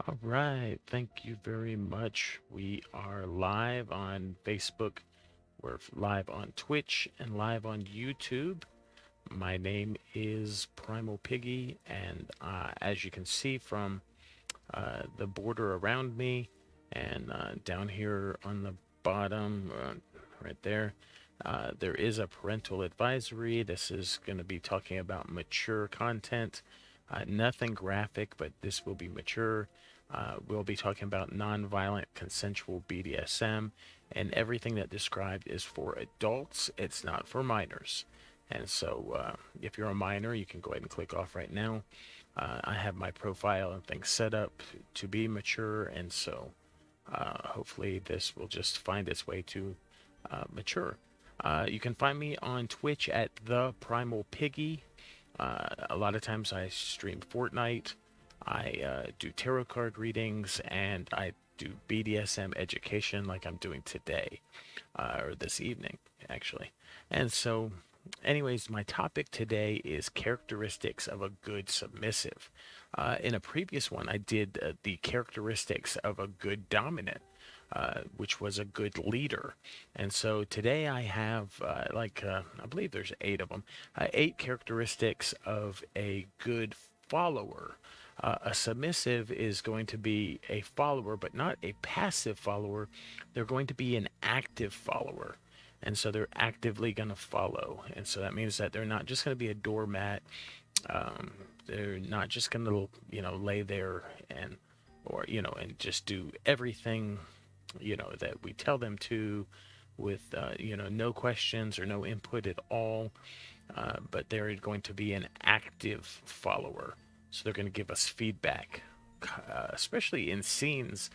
All right, thank you very much. We are live on Facebook, we're live on Twitch, and live on YouTube. My name is Primal Piggy, and as you can see from the border around me and down here on the bottom, right there, there is a parental advisory. This is going to be talking about mature content. Nothing graphic, but this will be mature. We'll be talking about nonviolent consensual BDSM, and everything that described is for adults. It's not for minors. And so, if you're a minor, you can go ahead and click off right now. I have my profile and things set up to be mature, and so hopefully this will just find its way to mature. You can find me on Twitch at the Primal Piggy. A lot of times I stream Fortnite, I do tarot card readings, and I do BDSM education like I'm doing today, or this evening, actually. And so, anyways, my topic today is characteristics of a good submissive. In a previous one, I did the characteristics of a good dominant. Which was a good leader. And so today I have, I believe there's eight of them, eight characteristics of a good follower. A submissive is going to be a follower, but not a passive follower. They're going to be an active follower. And so they're actively going to follow. And so that means that they're not just going to be a doormat. Um, they're not just going to, lay there and, and just do everything that we tell them to with, no questions or no input at all. But they're going to be an active follower. So they're going to give us feedback, especially in scenes,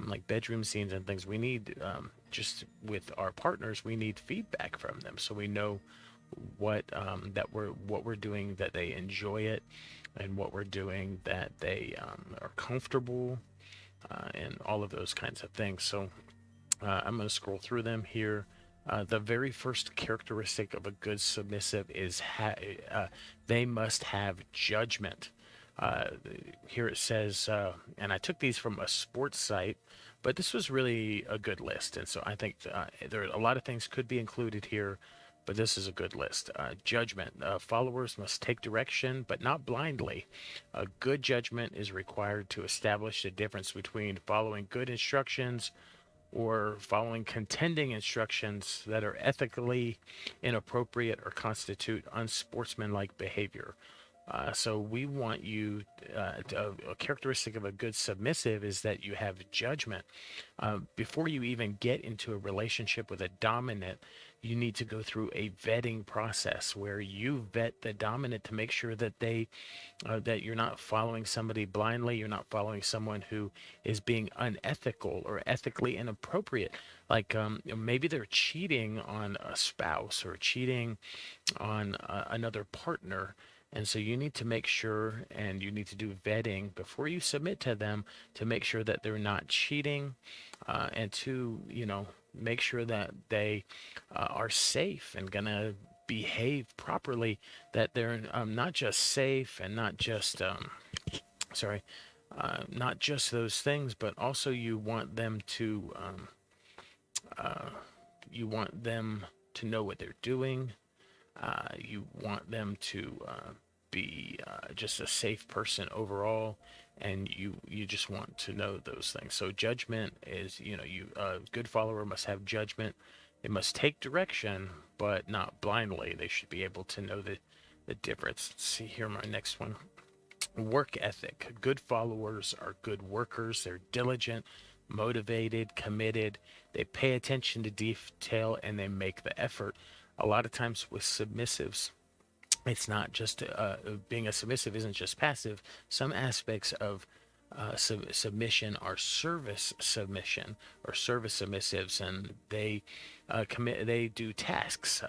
like bedroom scenes and things. We need, just with our partners, we need feedback from them so we know what we're doing that they enjoy it, and what we're doing that they are comfortable, and all of those kinds of things. So I'm going to scroll through them here. The very first characteristic of a good submissive is they must have judgment. Uh, Here it says, and I took these from a sports site, but this was really a good list. And so I think there are a lot of things could be included here, but this is a good list. Judgment. Followers must take direction, but not blindly. A good judgment is required to establish the difference between following good instructions or following contending instructions that are ethically inappropriate or constitute unsportsmanlike behavior. So we want you, a characteristic of a good submissive is that you have judgment. Before you even get into a relationship with a dominant, you need to go through a vetting process where you vet the dominant to make sure that that you're not following somebody blindly. You're not following someone who is being unethical or ethically inappropriate. Like maybe they're cheating on a spouse or cheating on another partner. And so you need to make sure, and you need to do vetting before you submit to them to make sure that they're not cheating, and to, make sure that they are safe and gonna behave properly, that they're not just safe and not just, sorry, not just those things, but also you want them to know what they're doing. You want them to be just a safe person overall, and you just want to know those things. So judgment is, you a good follower must have judgment. They must take direction, but not blindly. They should be able to know the difference. Let's see here, my next one. Work ethic. Good followers are good workers. They're diligent, motivated, committed. They pay attention to detail, and they make the effort. A lot of times with submissives, it's not just being a submissive isn't just passive. Some aspects of submission are service submission or service submissives, and they do tasks.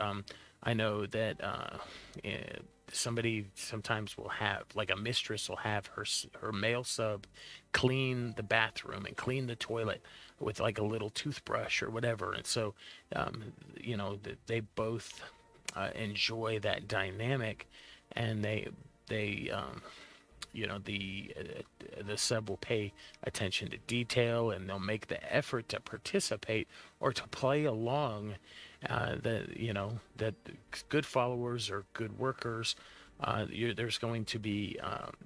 I know that eh, somebody sometimes will have, like, a mistress will have her male sub clean the bathroom and clean the toilet with like a little toothbrush or whatever. And so they both enjoy that dynamic, and they the sub will pay attention to detail, and they'll make the effort to participate or to play along. That good followers or good workers. There's going to be,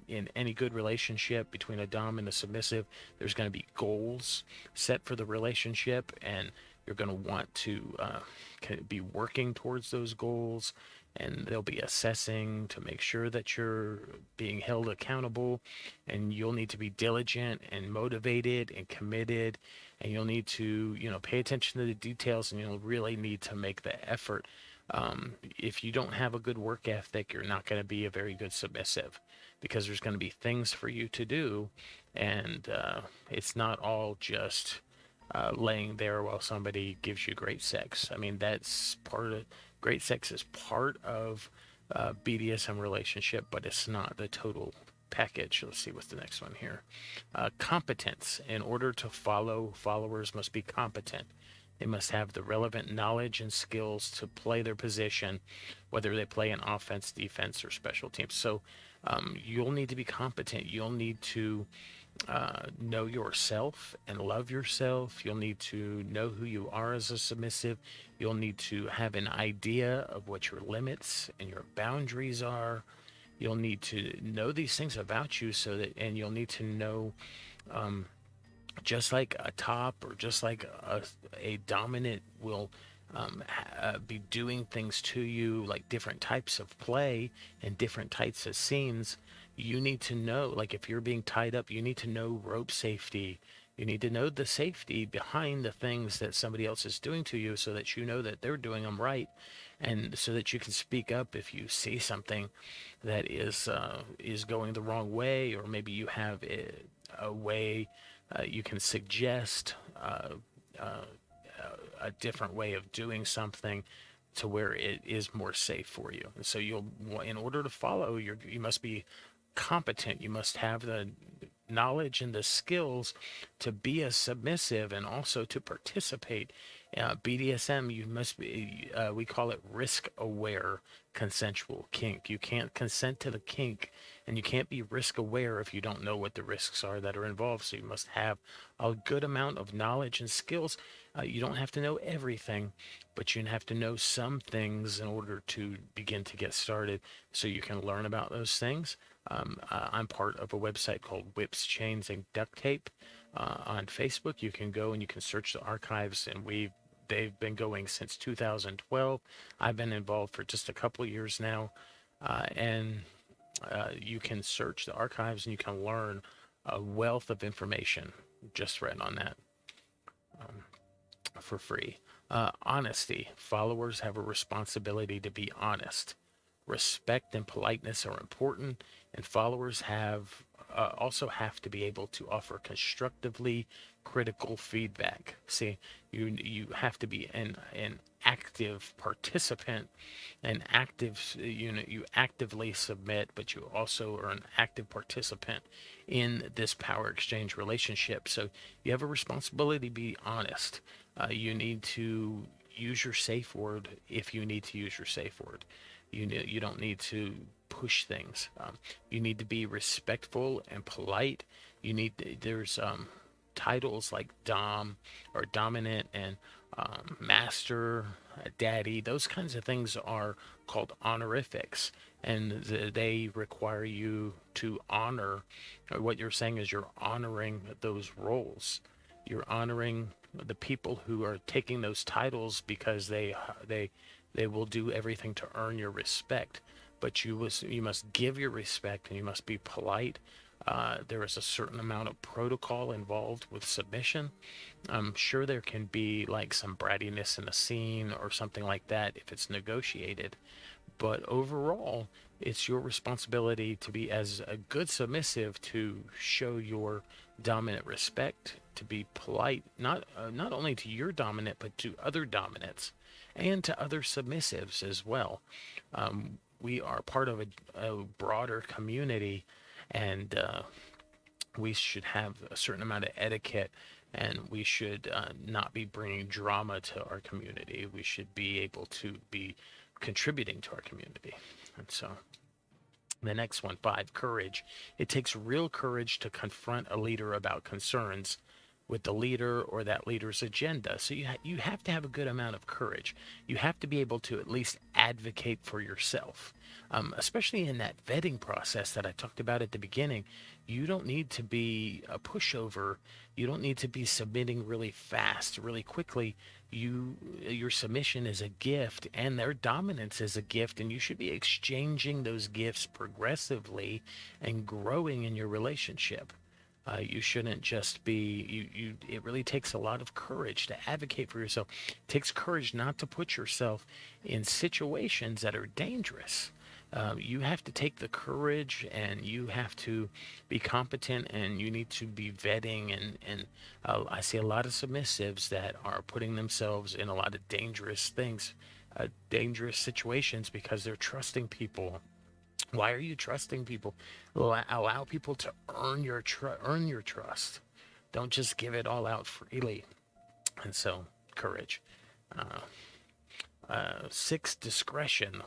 in any good relationship between a dom and a submissive, there's going to be goals set for the relationship, and you're going to want to be working towards those goals, and they'll be assessing to make sure that you're being held accountable, and you'll need to be diligent and motivated and committed, and you'll need to pay attention to the details, and you'll really need to make the effort. If you don't have a good work ethic, you're not going to be a very good submissive, because there's going to be things for you to do, and it's not all just laying there while somebody gives you great sex. I mean, that's part of great sex is part of BDSM relationship, but it's not the total package. Let's see what's the next one here. Competence. In order to follow, followers must be competent. They must have the relevant knowledge and skills to play their position, whether they play in offense, defense, or special teams. So you'll need to be competent. You'll need to know yourself and love yourself. You'll need to know who you are as a submissive. You'll need to have an idea of what your limits and your boundaries are. You'll need to know these things about you, and you'll need to know, just like a top or just like a dominant will be doing things to you, like different types of play and different types of scenes. You need to know, like if you're being tied up, you need to know rope safety. You need to know the safety behind the things that somebody else is doing to you, so that you know that they're doing them right, and so that you can speak up if you see something that is going the wrong way, or maybe you have a way you can suggest a different way of doing something to where it is more safe for you. And so in order to follow, you must be competent. You must have the knowledge and the skills to be a submissive and also to participate. BDSM, you must be, we call it risk aware consensual kink. You can't consent to the kink, and you can't be risk aware if you don't know what the risks are that are involved. So you must have a good amount of knowledge and skills. You don't have to know everything, but you have to know some things in order to begin to get started, so you can learn about those things. I'm part of a website called Whips, Chains, and Duct Tape on Facebook. You can go and you can search the archives, and they've been going since 2012. I've been involved for just a couple of years now, and you can search the archives and you can learn a wealth of information just right on that for free. Honesty. Followers have a responsibility to be honest. Respect and politeness are important, and followers also have to be able to offer constructively critical feedback. See, you have to be an active participant, you actively submit, but you also are an active participant in this power exchange relationship. So you have a responsibility to be honest. You need to use your safe word if you need to use your safe word. You don't need to push things. You need to be respectful and polite. There's titles like dom or dominant and master, daddy. Those kinds of things are called honorifics, and they require you to honor. What you're saying is you're honoring those roles. You're honoring the people who are taking those titles, because they will do everything to earn your respect. But you must give your respect, and you must be polite. There is a certain amount of protocol involved with submission. I'm sure there can be like some brattiness in a scene or something like that if it's negotiated. But overall, it's your responsibility to be as a good submissive, to show your dominant respect, to be polite, not only to your dominant, but to other dominants and to other submissives as well. We are part of a broader community, and we should have a certain amount of etiquette, and we should not be bringing drama to our community. We should be able to be contributing to our community. And so The next one, 5, courage. It takes real courage to confront a leader about concerns with the leader or that leader's agenda. So you have to have a good amount of courage. You have to be able to at least advocate for yourself, especially in that vetting process that I talked about at the beginning. You don't need to be a pushover. You don't need to be submitting really fast, really quickly. Your submission is a gift, and their dominance is a gift, and you should be exchanging those gifts progressively and growing in your relationship. You shouldn't just be it really takes a lot of courage to advocate for yourself. It takes courage not to put yourself in situations that are dangerous. You have to take the courage, and you have to be competent, and you need to be vetting, and I see a lot of submissives that are putting themselves in a lot of dangerous things, dangerous situations, because they're trusting people. Why are you trusting people? Allow people to earn your trust. Don't just give it all out freely. And so, courage. Uh, 6, discretion.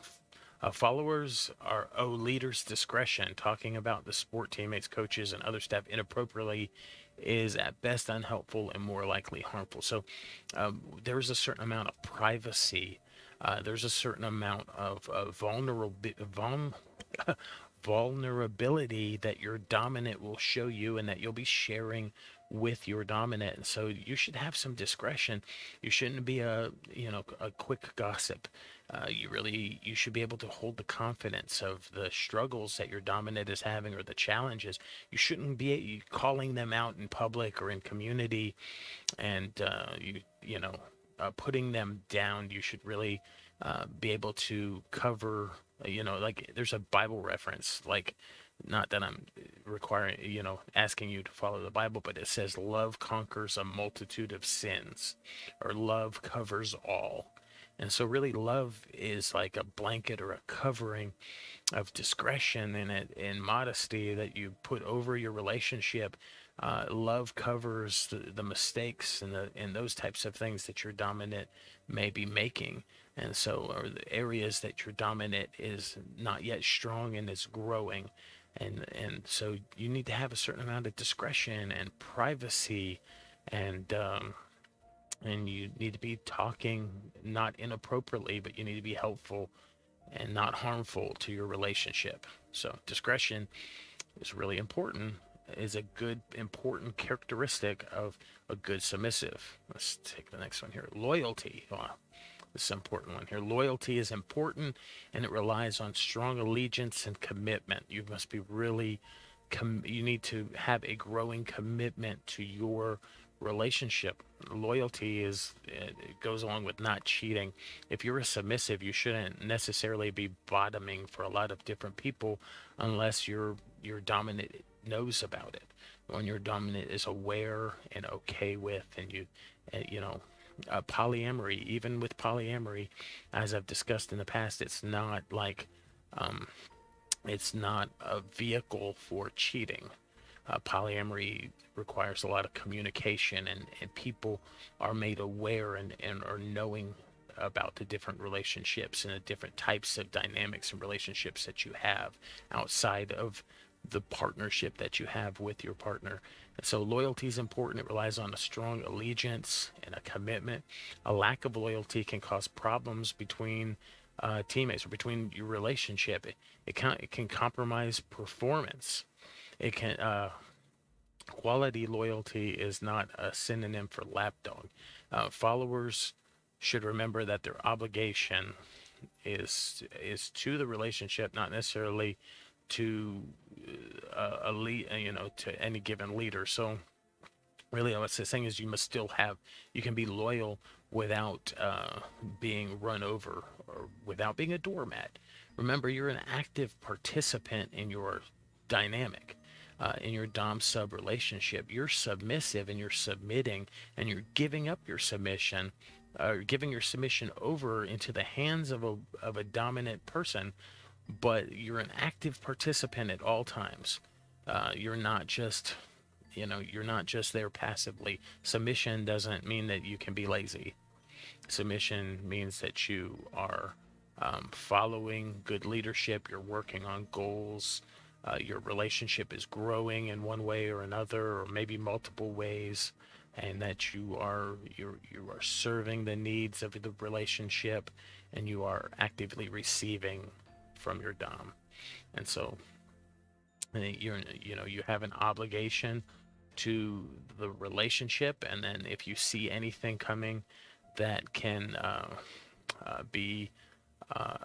Followers owe leaders discretion. Talking about the sport teammates, coaches, and other staff inappropriately is at best unhelpful and more likely harmful. So there's a certain amount of privacy. There's a certain amount of vulnerability that your dominant will show you, and that you'll be sharing with your dominant. And so you should have some discretion. You shouldn't be a quick gossip. You should be able to hold the confidence of the struggles that your dominant is having, or the challenges. You shouldn't be calling them out in public or in community, and putting them down. You should really be able to cover, like there's a Bible reference, like, not that I'm requiring, asking you to follow the Bible, but it says love conquers a multitude of sins, or love covers all. And so really love is like a blanket or a covering of discretion and modesty that you put over your relationship. Love covers the mistakes and those types of things that your dominant may be making. And so, or the areas that your dominant is not yet strong and is growing. And so you need to have a certain amount of discretion and privacy, and you need to be talking not inappropriately, but you need to be helpful and not harmful to your relationship. So discretion is really important, is a good, important characteristic of a good submissive. Let's take the next one here. Loyalty. Wow. This is an important one here. Loyalty is important, and it relies on strong allegiance and commitment. You must be really, you need to have a growing commitment to your relationship. Loyalty it goes along with not cheating. If you're a submissive, you shouldn't necessarily be bottoming for a lot of different people unless your dominant knows about it. When your dominant is aware and okay with, and polyamory, even with polyamory, as I've discussed in the past, it's not like it's not a vehicle for cheating. Polyamory requires a lot of communication, and people are made aware and are knowing about the different relationships and the different types of dynamics and relationships that you have outside of the partnership that you have with your partner. And so loyalty is important. It relies on a strong allegiance and a commitment. A lack of loyalty can cause problems between teammates, or between your relationship. It can compromise performance. It can quality loyalty is not a synonym for lapdog. Followers should remember that their obligation is to the relationship, not necessarily to to any given leader. So really what it's saying is you can be loyal without being run over, or without being a doormat. Remember, you're an active participant in your dynamic, in your dom sub relationship. You're submissive, and you're submitting, and you're giving up your submission, giving your submission over into the hands of a dominant person, but you're an active participant at all times. You're not just there passively. Submission doesn't mean that you can be lazy. Submission means that you are following good leadership, you're working on goals, your relationship is growing in one way or another, or maybe multiple ways, and that you are serving the needs of the relationship, and you are actively receiving from your dom. And so you have an obligation to the relationship, and then if you see anything coming that be uh,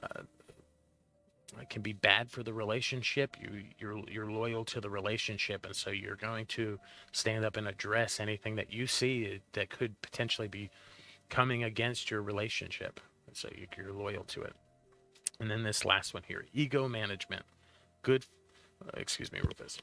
can be bad for the relationship, you're loyal to the relationship, and so you're going to stand up and address anything that you see that could potentially be coming against your relationship, and so you're loyal to it. And then this last one here, ego management. Good, excuse me, Rufus.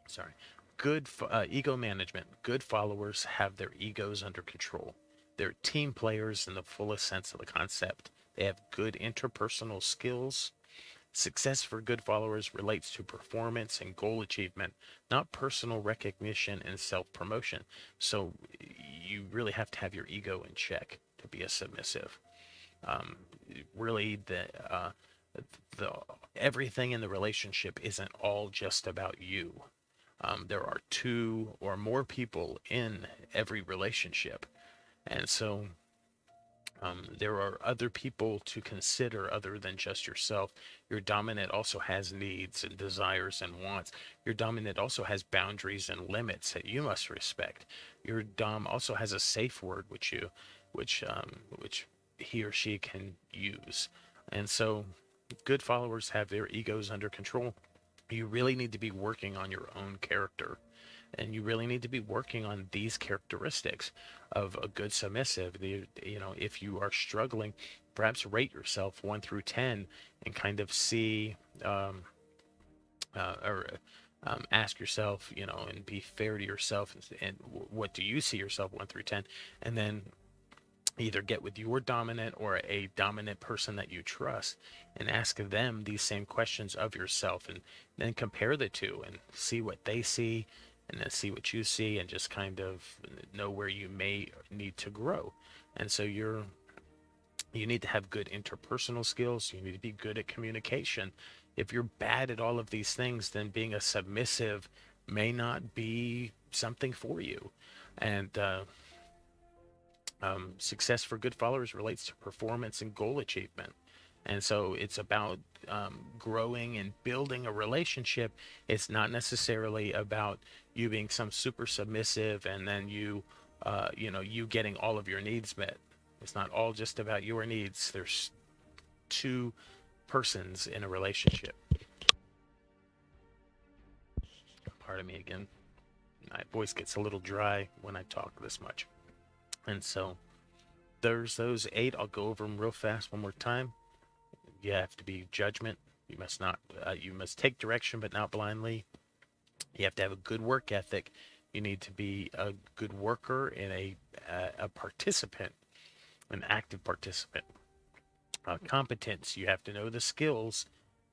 Sorry. Good ego management. Good followers have their egos under control. They're team players in the fullest sense of the concept. They have good interpersonal skills. Success for good followers relates to performance and goal achievement, not personal recognition and self promotion. So you really have to have your ego in check to be a submissive. Um, really, the everything in the relationship isn't all just about you. There are two or more people in every relationship, and so there are other people to consider other than just yourself. Your dominant also has needs and desires and wants. Your dominant also has boundaries and limits that you must respect. Your dom also has a safe word which he or she can use. And so good followers have their egos under control. You really need to be working on your own character, and you really need to be working on these characteristics of a good submissive. If you are struggling, perhaps rate yourself 1 through 10 and kind of see or ask yourself, and be fair to yourself, and what do you see yourself 1 through 10, and then either get with your dominant or a dominant person that you trust and ask them these same questions of yourself, and then compare the two and see what they see and then see what you see, and just kind of know where you may need to grow. And so you need to have good interpersonal skills. You need to be good at communication. If you're bad at all of these things, then being a submissive may not be something for you. And success for good followers relates to performance and goal achievement. And so it's about growing and building a relationship. It's not necessarily about you being some super submissive and then you getting all of your needs met. It's not all just about your needs. There's two persons in a relationship. Pardon me again. My voice gets a little dry when I talk this much. And so there's those 8. I'll go over them real fast one more time. You have to be judgment. You must not. You must take direction, but not blindly. You have to have a good work ethic. You need to be a good worker and a participant, an active participant. Competence. You have to know the skills,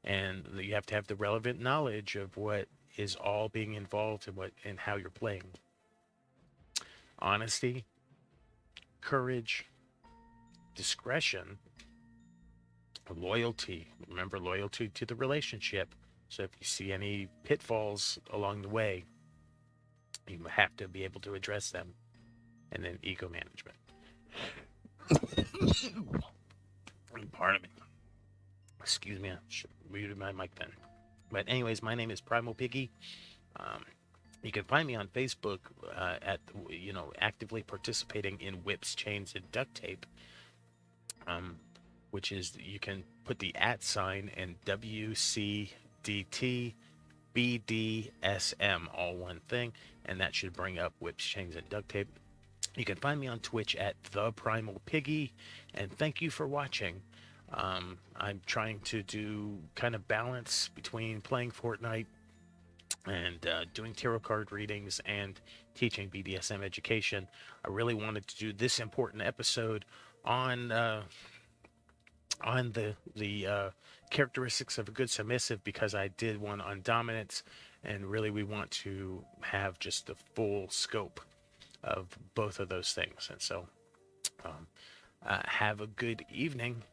and you have to have the relevant knowledge of what is all being involved and how you're playing. Honesty, courage, discretion, loyalty. Remember, loyalty to the relationship. So if you see any pitfalls along the way, you have to be able to address them. And then ego management. Pardon me. Excuse me, I should have muted my mic then. But anyways, my name is Primal Piggy. You can find me on Facebook at actively participating in whips, chains, and duct tape. Which is, you can put the @ and WCDT BDSM, all one thing, and that should bring up whips, chains, and duct tape. You can find me on Twitch at The Primal Piggy, and thank you for watching. I'm trying to do kind of balance between playing Fortnite and doing tarot card readings and teaching BDSM education. I really wanted to do this important episode on the characteristics of a good submissive, because I did one on dominance, and really we want to have just the full scope of both of those things. And so Have a good evening.